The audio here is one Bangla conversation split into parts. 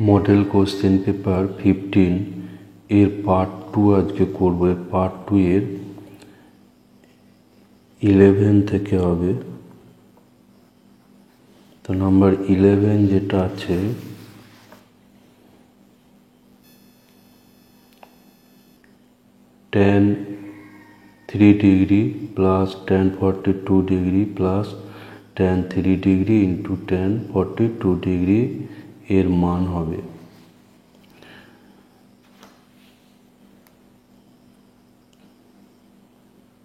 মডেল কোশ্চেন পেপার 15 এর পার্ট 2 আজকে করব। পার্ট 2 এর 11 থেকে হবে। তো নাম্বার 11 যেটা আছে, tan 3 degree plus tan 42 degree plus tan 3 degree into tan 42 degree এর মান হবে।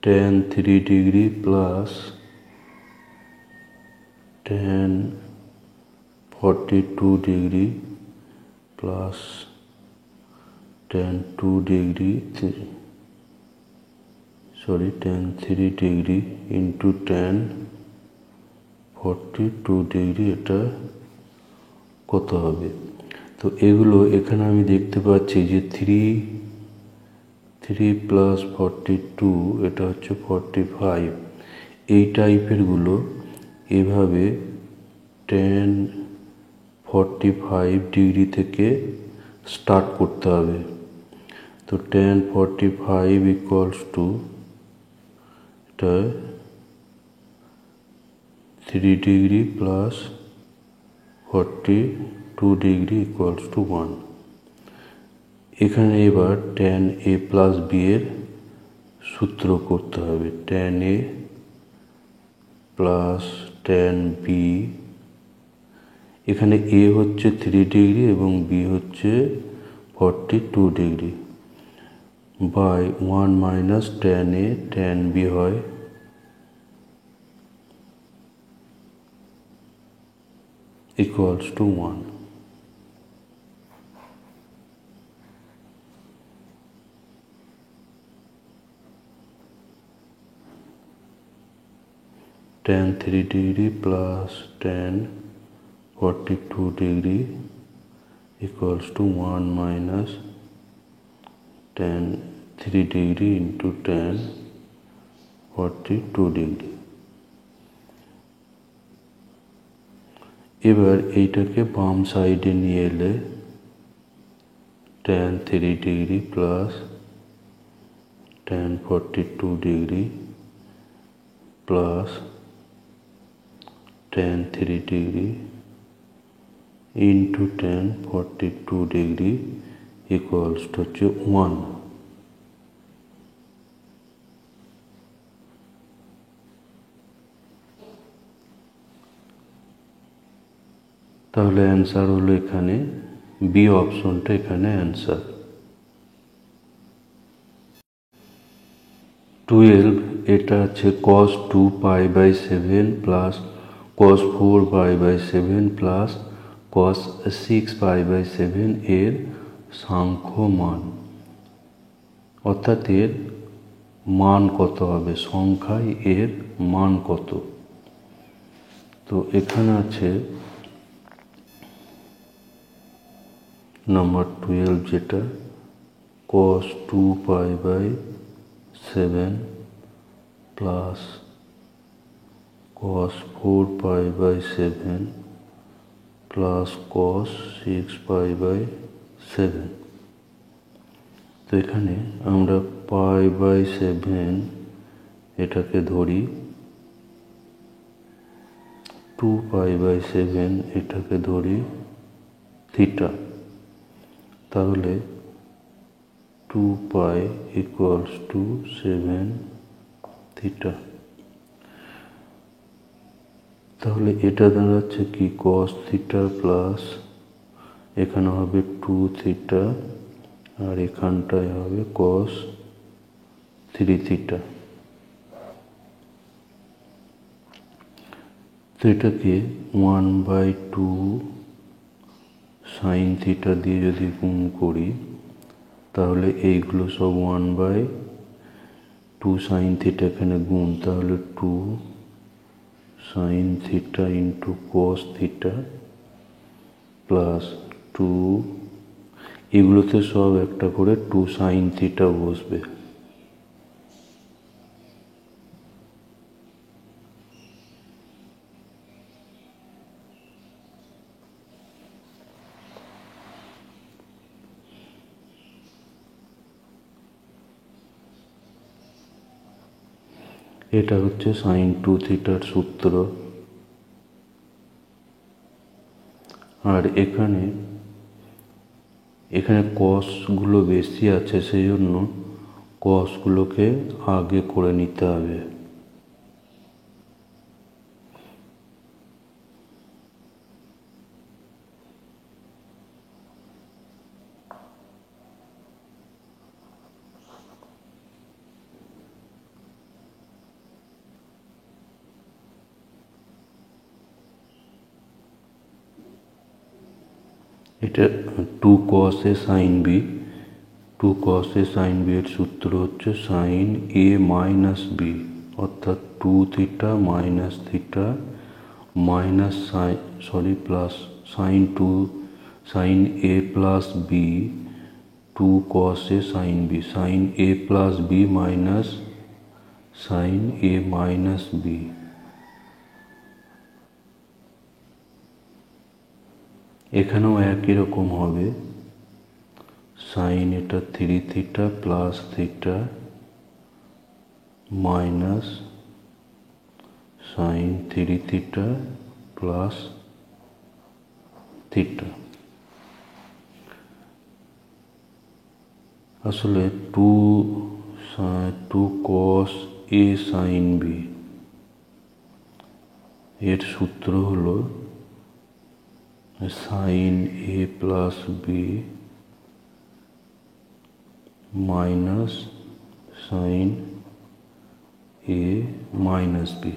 tan 3 degree plus tan 42 degree plus tan 2 degree tan 3 degree into tan 42 degree, এটা কত হবে? তো এগুলো এখানে আমি দেখতে পাচ্ছি যে 3 প্লাস 42 এটা হচ্ছে 45। এই টাইপেরগুলো এভাবে tan 45 ডিগ্রি থেকে স্টার্ট করতে হবে। তো tan 45 ইকুয়ালস টু এটা 3 degree plus 42 degree equals to 1। এখানে এবার tan a প্লাস b এর সূত্র করতে হবে। tan a plus tan b, এখানে a হচ্ছে 3 ডিগ্রি এবং b হচ্ছে 42 degree, by 1 minus tan a tan b হয় equals to 1। tan 3 degree plus tan 42 degree equals to 1 minus tan 3 degree into tan 42 degree. এবার এইটাকে বাম সাইডে নিয়ে এলে tan 3 degree plus tan 42 degree plus tan 3 degree into tan 42 degree equals to হচ্ছে 1। তাহলে অ্যান্সার হলো এখানে বি অপশনটা এখানে অ্যান্সার। 12 এটা আছে cos 2 pi by 7 plus cos 4 pi by 7 plus cos 6 pi by 7 এর সাংখ্য মান, অর্থাৎ এর মান কত হবে, সংখ্যায় এর মান কত। তো এখানে আছে নাম্বার 12 যেটা cos 2 pi by 7 plus cos 4 pi by 7 plus cos 6 pi by 7। তো এখানে আমরা পাই বাই 7 এটাকে ধরি, 2 পাই বাই 7 এটাকে ধরি থিটা। তাহলে 2 পাই ইকুয়ালস টু 7 থিটা। তাহলে এটা দাঁড়াচ্ছে কি cos থিটা প্লাস এখানে হবে 2 থিটা আর এখানটায় হবে cos 3 থিটা। তো এটাকে 1/2 সাইন থিটা দিয়ে যদি গুণ করি তাহলে এইগুলো সব 1/2 সাইন থিটা এখানে গুণ, তাহলে 2 sign theta into cos theta plus 2, এগুলোতে সব একটা করে 2 সাইন থিটা বসবে। এটা হচ্ছে সাইন 2 থিটার সূত্র। আর এখানে কসগুলো বেশি আছে, সেই জন্য কসগুলোকে আগে করে নিতে হবে। এটা 2 cos a sin b, 2 cos a sin b এর সূত্র হচ্ছে সাইন a মাইনাস বি, অর্থাৎ 2 theta minus theta minus plus sine a plus B 2 cos a sin b, sine a plus B minus sine a minus B. এখানেও একই রকম হবে, সাইন এটা 3 theta plus theta minus sine 3 theta plus theta. আসলে 2 cos a sin b এর সূত্র হলো sine a plus B minus sine a minus B.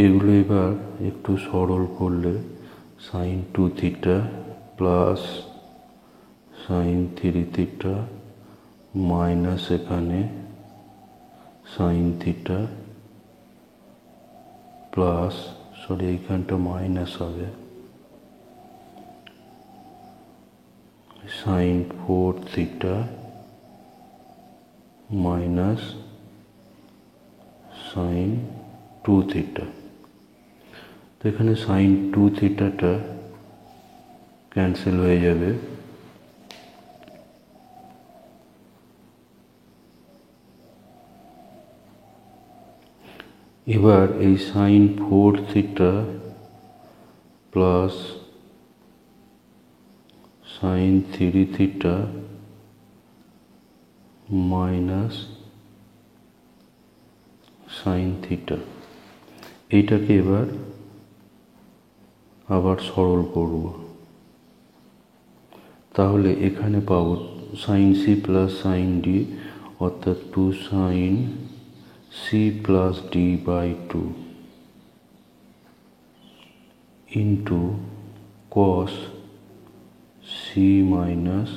এগুলো এবার একটু সরল করলে sine 2 theta plus sine 3 theta minus এখানে সাইন থিটা প্লাস এইখানটা মাইনাস হবে sine 4 theta minus sine 2 theta. তো এখানে সাইন 2 থিটাটা ক্যান্সেল হয়ে যাবে, এবার এই sine 4 theta plus sine 3 theta minus sine theta, এইটাকে এবার আবার সরল করব। তাহলে এখানে পাবো sine C plus sine D, অর্থাৎ 2 sine C plus D by 2 into cos C minus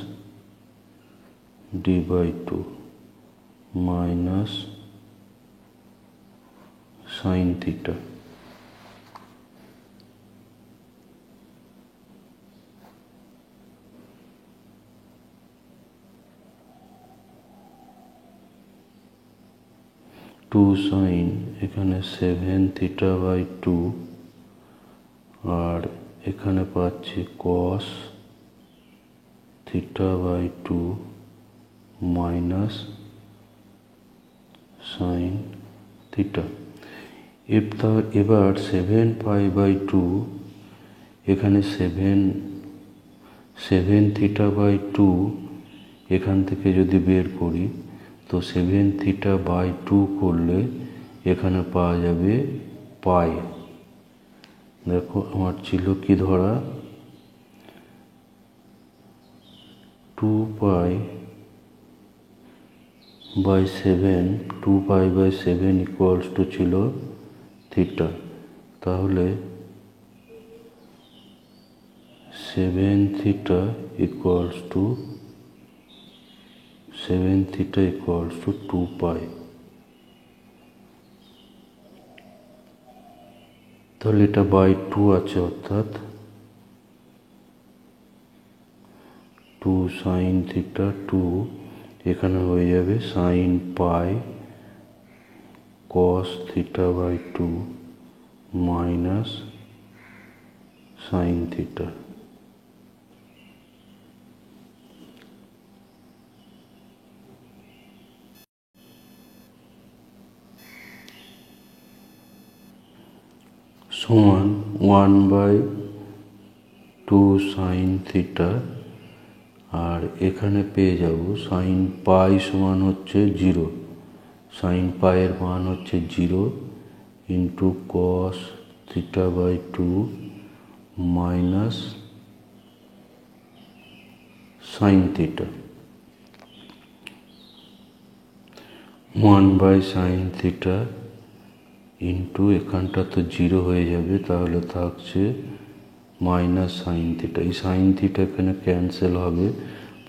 D by 2 minus sine theta. Two sine এখানে 7 থিটা বাই 2, আর এখানে পাচ্ছি cos theta by 2 minus sine theta. এবার 7 পাই বাই 2, এখানে 7 থিটা বাই 2 এখান থেকে যদি বের করি তো 7 থিটা বাই 2 করলে এখানে পাওয়া যাবে পাই। দেখো আমার ছিল কি ধরা, 2 pi by 7, 2 pi by 7 equals to ছিল থিটা। তাহলে 7 থিটা ইকুয়ালস টু 2 পাই। তাহলে এটা বাই 2 আছে, অর্থাৎ 2 সাইন থিটা 2 এখানে হয়ে যাবে sine pi cos theta by 2 minus sine theta. সমান 1/2 সাইন থিটা, আর এখানে পেয়ে যাব সাইন পাই সমান হচ্ছে 0, সাইন পাইয়ের মান হচ্ছে 0 into cos theta by 2 minus sine theta 1 sine theta into এখানটা তো 0 হয়ে যাবে, তাহলে থাকছে মাইনাস সাইন থিটা। এই সাইন থিটা এখানে ক্যান্সেল হবে,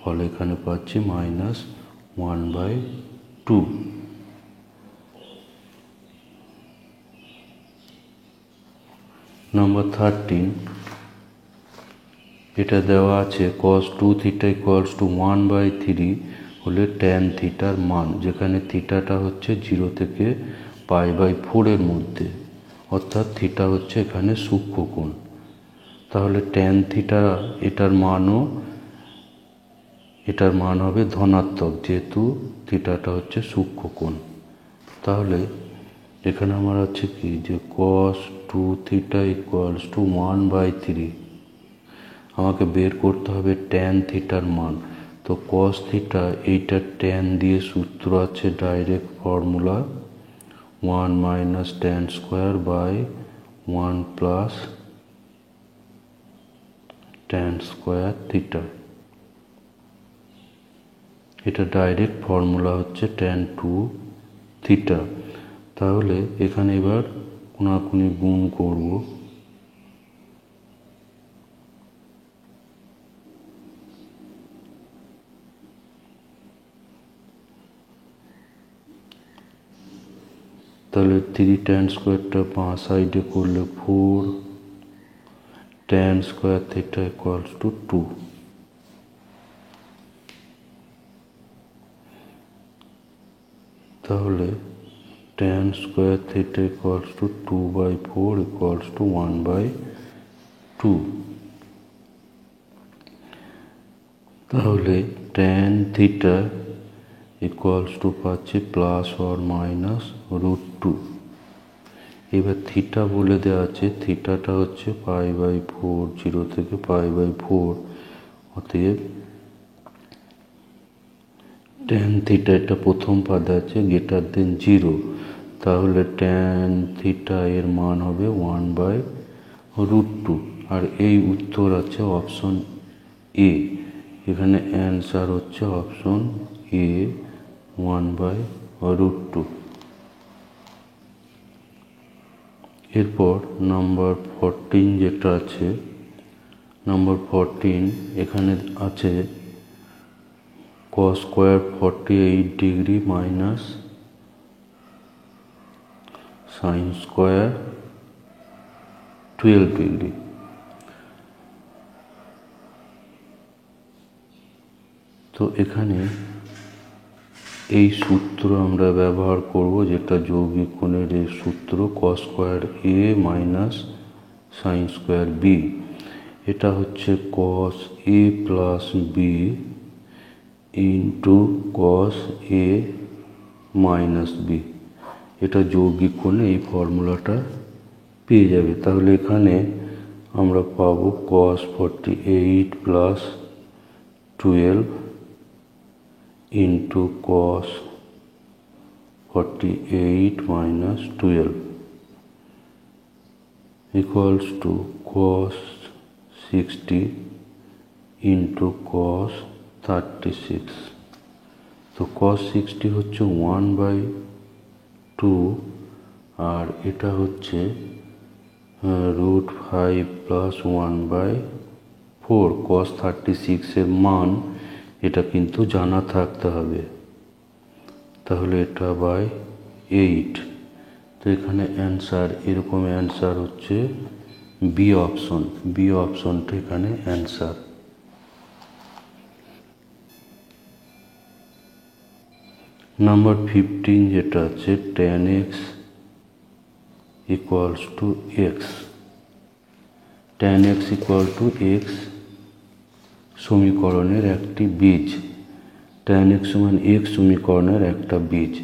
ফলে এখানে পাচ্ছি মাইনাস 1/2। নাম্বার 13, এটা দেওয়া আছে cos 2 থিটা ইকুয়ালস টু 1/3 হলে ট্যান থিটার মান, যেখানে থিটাটা হচ্ছে 0 থেকে π/4 এর মধ্যে, অর্থাৎ থিটা হচ্ছে এখানে সূক্ষ্মকোণ। তাহলে ট্যান থিটা এটার মান হবে ধনাত্মক, যেহেতু থিটাটা হচ্ছে সূক্ষ্মকোণ। তাহলে এখানে আমার আছে কি, যে cos 2 থিটা ইকুয়ালস টু 1/3, আমাকে বের করতে হবে ট্যান থিটার মান। তো cos থিটা, এইটা ট্যান দিয়ে সূত্র আছে, direct formula 1 minus tan square by 1 plus tan square theta. এটা ডাইরেক্ট ফর্মুলা হচ্ছে ট্যান 2 থিটা। তাহলে এখানে এবার কোনাকুনি গুণ করব, তাহলে 3 ট্যান স্কোয়ারটা বাঁ সাইডে করলে 4 tan square theta equals to 2। তাহলে tan square theta equals to 2/4 equals to 1/2। তাহলে ট্যান থিটা ইকুয়ালস টু পাচ্ছি প্লাস অর মাইনাস √2। এবার থিটা বলে দেওয়া আছে, থিটাটা হচ্ছে π/4, 0 থেকে π/4, অতএব ট্যান থিটা, এটা প্রথম পাদে আছে গ্রেটার দেন 0, তাহলে ট্যান থিটা এর মান হবে 1/√2। আর এই উত্তর আছে অপশন এ, এখানে অ্যান্সার হচ্ছে অপশন এ 1/√2। এরপর নাম্বার 14 যেটা আছে, নাম্বার 14 এখানে আছে cos square 48 degree minus sine square 12 degree. তো এখানে এই সূত্র আমরা ব্যবহার করব, যেটা যৌগিক কোণের এই সূত্র, cos square a minus sine square b। এটা হচ্ছে cos a plus b into cos a minus b। এটা যৌগিক কোণে এই ফর্মুলাটা পেয়ে যাবে। তাহলে এখানে আমরা পাবো cos 48 plus 12 into cos 48 minus 12 equals to cos 60 into cos 36। তো cos 60 হচ্ছে 1/2, আর এটা হচ্ছে √5 প্লাস 1/4। cos 36 এর মান এটা কিন্তু জানা থাকতে হবে, তাহলে এটা বাই 8। তো এখানে অ্যান্সার, এরকম অ্যান্সার হচ্ছে বি অপশন, বি অপশনটা এখানে অ্যান্সার। নাম্বার 15 যেটা আছে tan x equals to x. tan x equal to x সমীকরণের একটি বীজ, tan x সমান এক্স সমীকরণের একটা বীজ।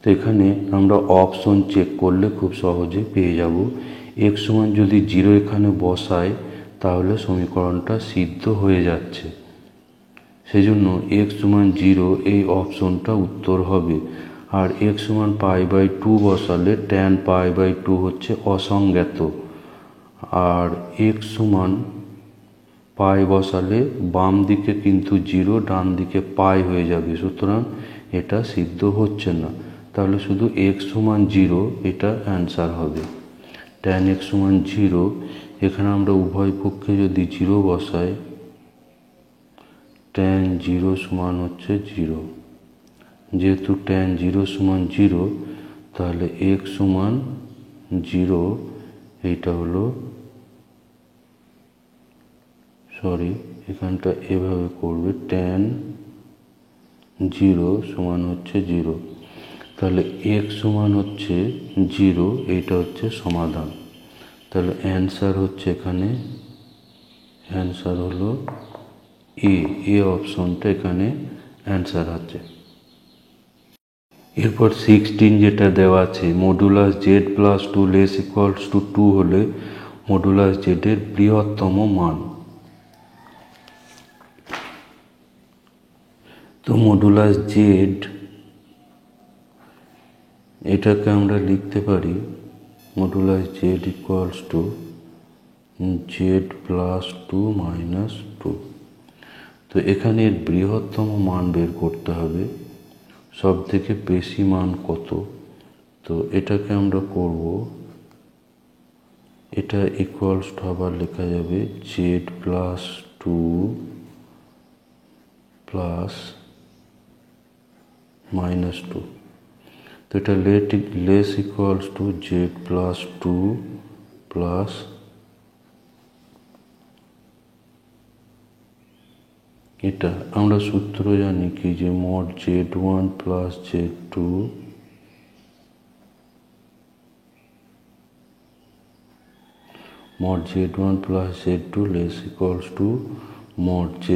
তো এখানে আমরা অপশন চেক করলে খুব সহজে পেয়ে যাব। এক্স সমান যদি 0 এখানে বসায় তাহলে সমীকরণটা সিদ্ধ হয়ে যাচ্ছে। সেজন্য এক্স সমান 0 এই অপশনটা উত্তর হবে। আর এক্স সমান π/2 বসালে tan π/2 হচ্ছে অসংজ্ঞাত। আর এক্স সমান পাই বসালে বাম দিকে কিন্তু 0, ডান দিকে পাই হয়ে যাবে, সুতরাং এটা সিদ্ধ হচ্ছে না। তাহলে শুধু এক্স সমান 0 এটা অ্যান্সার হবে। tan x সমান 0, এখানে আমরা উভয় পক্ষে যদি 0 বসাই, tan 0 সমান হচ্ছে 0। যেহেতু tan 0 সমান 0, তাহলে x সমান 0, এইটা হলো, এখানটা এভাবে করবে, tan 0 সমান হচ্ছে 0। তাহলে x সমান হচ্ছে 0, এইটা হচ্ছে সমাধান। তাহলে অ্যান্সার হচ্ছে এখানে, অ্যান্সার হলো এ অপশনটা এখানে অ্যান্সার আছে। এরপর 16 যেটা দেওয়া আছে, মডুলাস z+2 <= 2 হলে মডুলাস z এর বৃহত্তম মান। তো মডুলাস জেড, এটাকে আমরা লিখতে পারি মডুলাস z = z+2 - 2। তো এখানে এর বৃহত্তম মান বের করতে হবে, সব থেকে বেশি মান কত। তো এটাকে আমরা করব, এটা ইকুয়ালস টু আবার লেখা যাবে z+2 - 2। তো এটা less equals to z+2 plus, এটা আমরা সূত্র জানি কি, যে mod z1 plus z2 mod z1 plus z2 less equals to mod z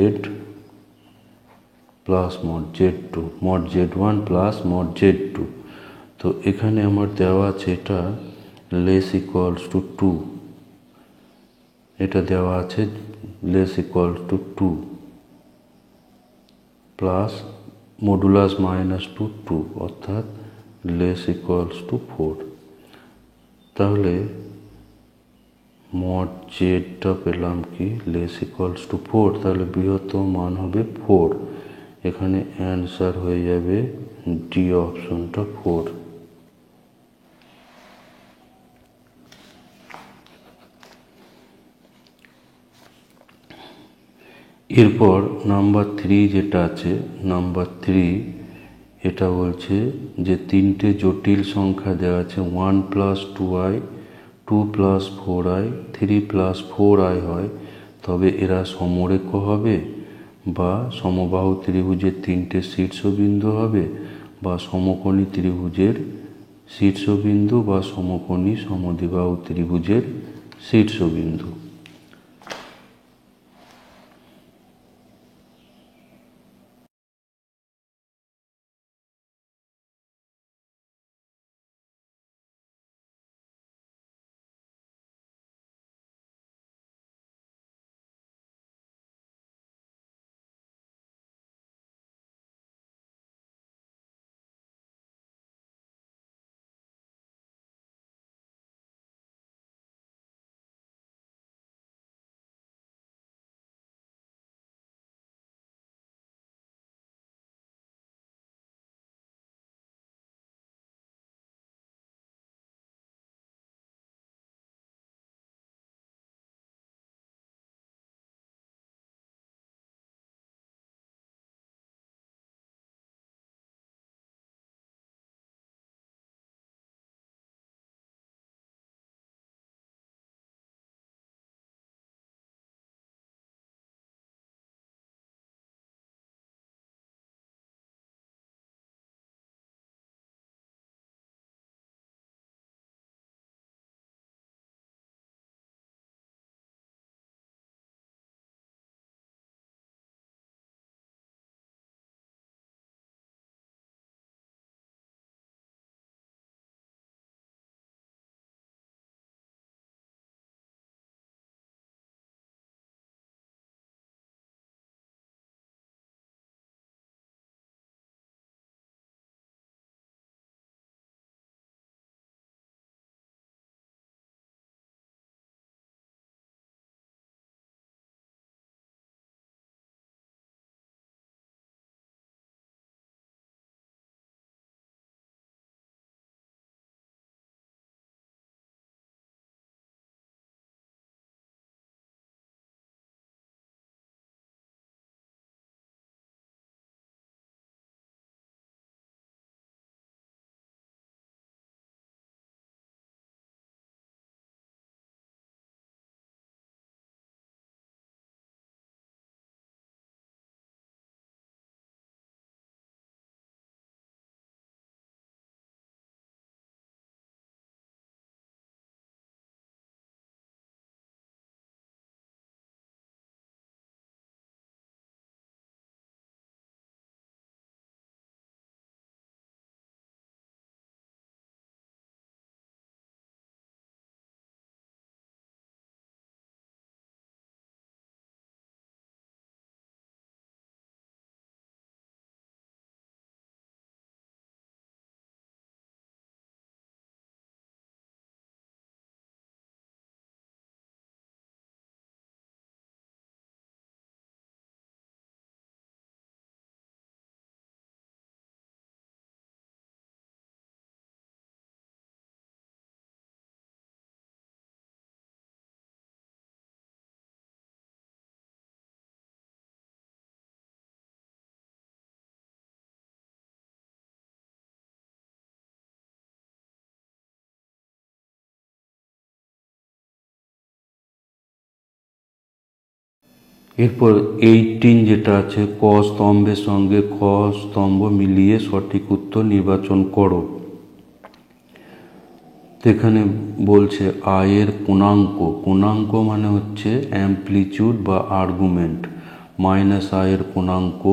plus mod z2, mod z1 plus mod z2। তো এখানে আমার দেওয়া আছে এটা লেস ইকুয়ালস টু 2, এটা দেওয়া আছে less equals to 2 plus modulus -2 2, অর্থাৎ লেস ইকুয়ালস টু 4। তাহলে mod জেডটা পেলাম কি, লেস ইকুয়ালস টু 4, তাহলে বৃহত্তম মান হবে 4। এখানে অ্যান্সার হয়ে যাবে ডি অপশনটা 4। এরপর নাম্বার 3 যেটা আছে, নাম্বার 3 এটা বলছে যে তিনটে জটিল সংখ্যা দেওয়া আছে, 1 + 2i, 2 + 4i, 3 + 4i হয়, তবে এরা সমরেখ হবে, বা সমবাহু ত্রিভুজের তিনটে শীর্ষবিন্দু হবে, বা সমকোণী ত্রিভুজের শীর্ষবিন্দু, বা সমকোণী সমদ্বিবাহু ত্রিভুজের শীর্ষবিন্দু। এরপর 18 যেটা আছে, ক স্তম্ভের সঙ্গে খ স্তম্ভ মিলিয়ে সঠিক উত্তর নির্বাচন করো। এখানে বলছে আয়ের পূর্ণাঙ্ক, পূর্ণাঙ্ক মানে হচ্ছে অ্যাম্পলিটিউড বা আর্গুমেন্ট, মাইনাস আয়ের পূর্ণাঙ্ক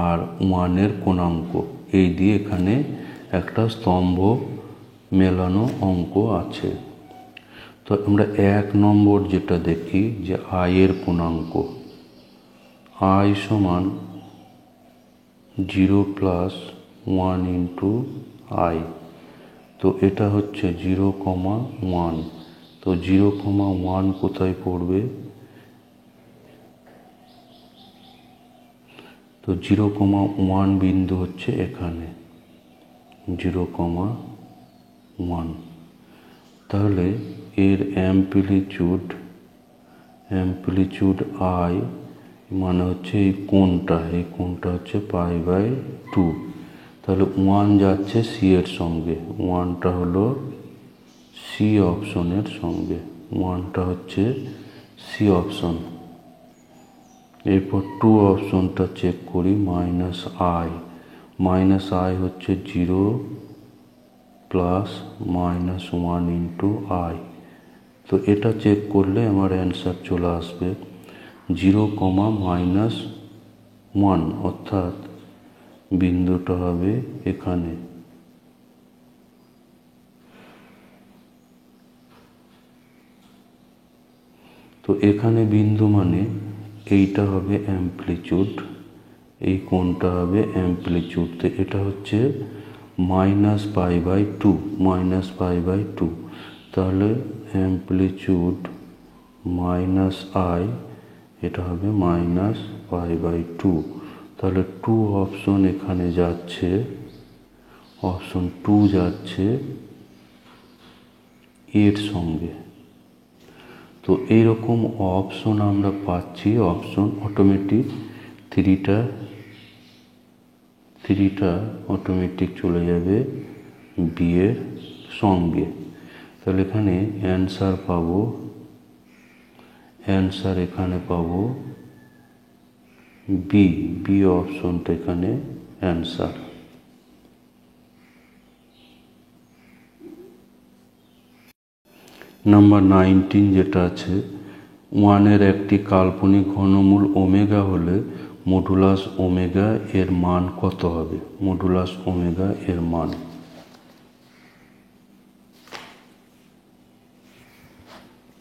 আর ওয়ানের পূর্ণাঙ্ক, এই দিয়ে এখানে একটা স্তম্ভ মেলানো অঙ্ক আছে। তো আমরা 1 নম্বর যেটা দেখি যে আয়ের পূর্ণাঙ্ক, আই সমান 0 প্লাস 1 ইন্টু আই। তো এটা হচ্ছে 0,1। তো 0,1 কোথায় পড়বে? তো 0,1 বিন্দু হচ্ছে এখানে 0,1। তাহলে এর অ্যাম্পলিটিউড আই মানে হচ্ছে এই কোণটা হচ্ছে π/2। তাহলে 1 যাচ্ছে সি এর সঙ্গে, 1টা হলো সি অপশনের সঙ্গে, 1টা হচ্ছে সি অপশন। এরপর 2 অপশনটা চেক করি, মাইনাস আই হচ্ছে 0 প্লাস -1 ইন্টু আই। তো এটা চেক করলে আমার অ্যান্সার চলে আসবে 0,-1, অর্থাৎ বিন্দুটা হবে এখানে। তো এখানে বিন্দু মানে এইটা হবে অ্যাম্পলিটিউড, এই কোণটা হবে অ্যাম্পলিটিউড। তো এটা হচ্ছে -π/2, তাহলে অ্যাম্পলিটিউড মাইনাস আই, এটা হবে -π/2। তাহলে 2 অপশন এখানে যাচ্ছে, অপশন 2 যাচ্ছে এর সঙ্গে। তো এইরকম অপশন আমরা পাচ্ছি, অপশন অটোমেটিক 3টা অটোমেটিক চলে যাবে বি এর সঙ্গে। তাহলে এখানে অ্যান্সার এখানে পাবো বি অপশনটা এখানে অ্যান্সার। নাম্বার 19 যেটা আছে, 1-এর একটি কাল্পনিক ঘনমূল ওমেগা হলে মডুলাস ওমেগা এর মান কত হবে? মডুলাস ওমেগা এর মান,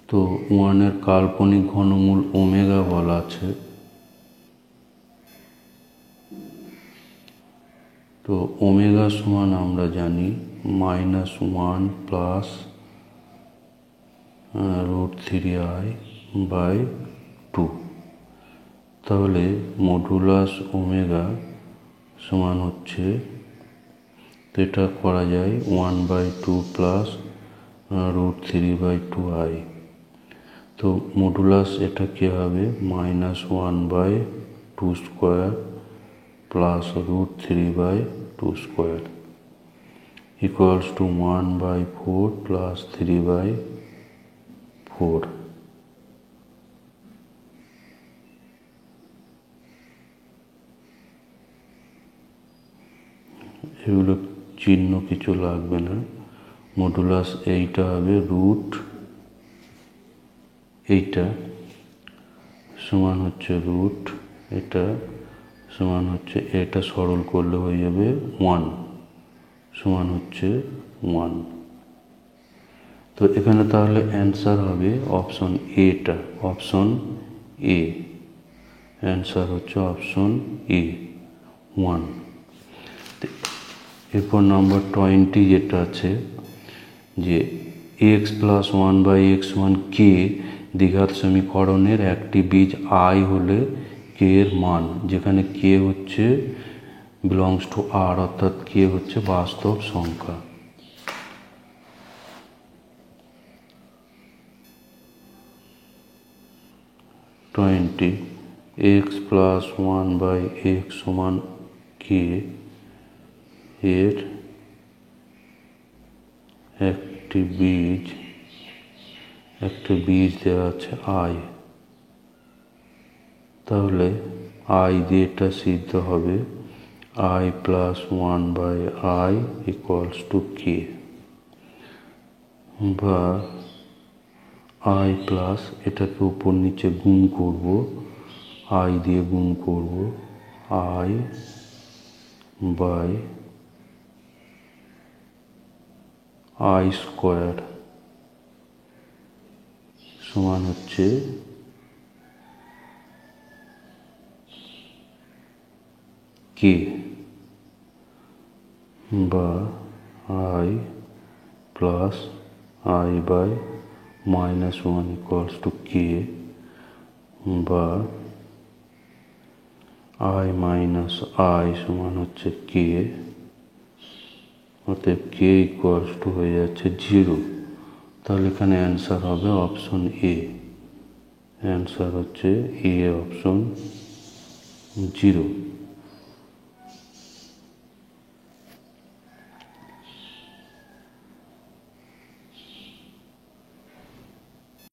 তো 1-এর কাল্পনিক ঘনমূল ওমেগা বলা আছে। তো ওমেগা সমান আমরা জানি -1 প্লাস √3i/2। তাহলে মডুলাস ওমেগা সমান হচ্ছে, তো এটা করা যায় 1/2 প্লাস √3/2i। তো মডুলাস এটা কি হবে -1/2² প্লাস √3/2² ইকুয়ালস টু 1/4 প্লাস 3/4। এগুলো চিহ্ন কিছু লাগবে না। মডুলাস এইটা হবে রুট, এইটা সমান হচ্ছে রুট, এটা সমান হচ্ছে, এটা সরল করলে হয়ে যাবে 1 সমান হচ্ছে 1। তো এখানে তাহলে অ্যান্সার হবে অপশন এটা, অপশন এ। অ্যান্সার হচ্ছে অপশন এ 1। এরপর নাম্বার 20 যেটা আছে যে x + 1/x1 কে দ্বিঘাত সমীকরণের একটি বীজ আই হলে কে এর মান, যেখানে কে হচ্ছে বিলংস টু আর, অর্থাৎ কে হচ্ছে বাস্তব সংখ্যা। x + 1/x সমান কে এর একটি বীজ দেওয়া আছে আই। তাহলে আই দিয়ে এটা সিদ্ধ হবে I plus 1/i equals to K, বা আই প্লাস এটাকে উপর নিচে গুণ করব, আই দিয়ে গুণ করব, আই বাই আই স্কোয়ার সমান হচ্ছে কে, বা I plus I by -1 equals to K, বা আই মাইনাস আই সমান হচ্ছে কে, অতএব কে ইকুয়ালস টু হয়ে যাচ্ছে 0। তাহলে এখানে অ্যান্সার হবে অপশন এ, অ্যান্সার হচ্ছে এ অপশন 0।